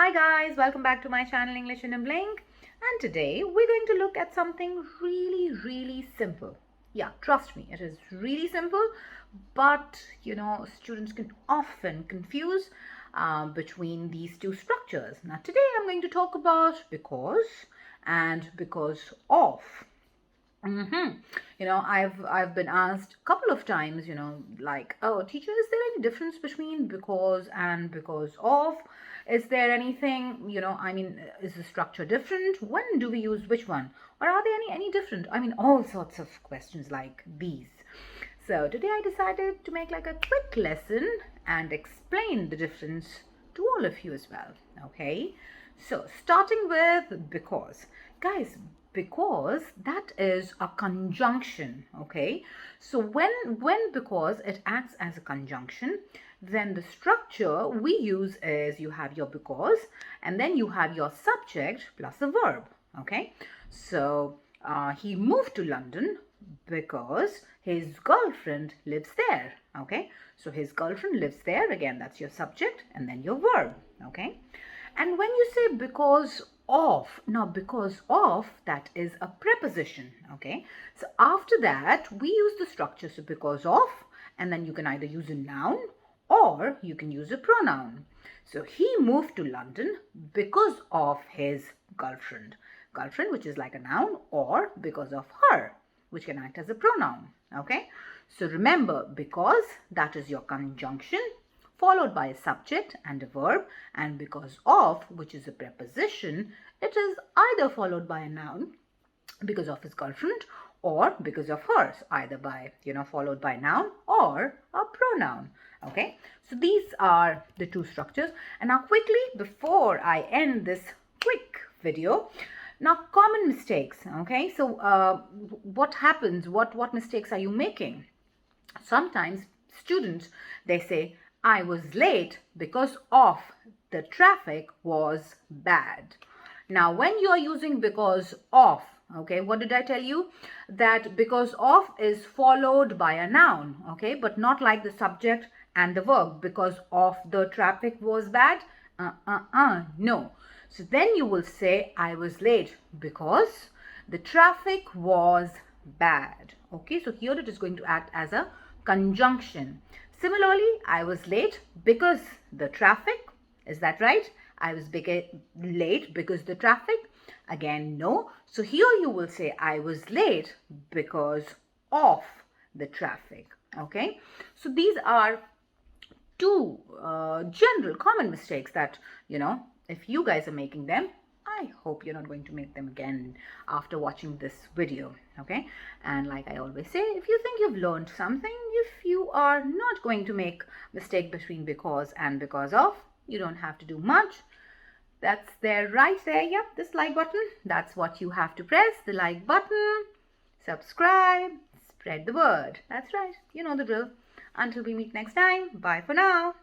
Hi guys, welcome back to my channel English in a Blink, and today we're going to look at something really simple. Yeah, trust me, it is really simple, but students can often confuse between these two structures. Now today I'm going to talk about because and because of. I've been asked a couple of times, like, oh, teacher, is there any difference between because and because of? Is there anything, is the structure different? When do we use which one? Or are they any different? All sorts of questions like these. So today I decided to make like a quick lesson and explain the difference to all of you as well. Okay, so starting with because. Guys, because that is a conjunction. Okay, so when because it acts as a conjunction, then the structure we use is you have your because and then you have your subject plus a verb. Okay, so he moved to London because his girlfriend lives there. Okay, so his girlfriend lives there, again that's your subject and then your verb. Okay, and when you say because of, now because of, that is a preposition. Okay, so after that we use the structure, so because of, and then you can either use a noun or you can use a pronoun. So he moved to London because of his girlfriend, which is like a noun, or because of her, which can act as a pronoun. Okay, so remember, because that is your conjunction followed by a subject and a verb, and because of, which is a preposition, it is either followed by a noun, because of his girlfriend, or because of hers, either by followed by noun or a pronoun. Okay, so these are the two structures. And now quickly, before I end this quick video, now common mistakes. Okay, so what happens, what mistakes are you making? Sometimes students, they say, I was late because of the traffic was bad. Now when you are using because of, okay, what did I tell you? That because of is followed by a noun, okay, but not like the subject and the verb. Because of the traffic was bad, no. So then you will say I was late because the traffic was bad. Okay, so here it is going to act as a conjunction. Similarly, I was late because the traffic. Is that right? I was late because the traffic. Again, no. So here you will say I was late because of the traffic. Okay. So these are two general common mistakes that, if you guys are making them, I hope you're not going to make them again after watching this video. Okay, and like I always say, if you think you've learned something, if you are not going to make mistake between because and because of, you don't have to do much. That's there, right there. Yep, this like button, that's what you have to press, the like button. Subscribe, spread the word. That's right, you know the drill. Until we meet next time, bye for now.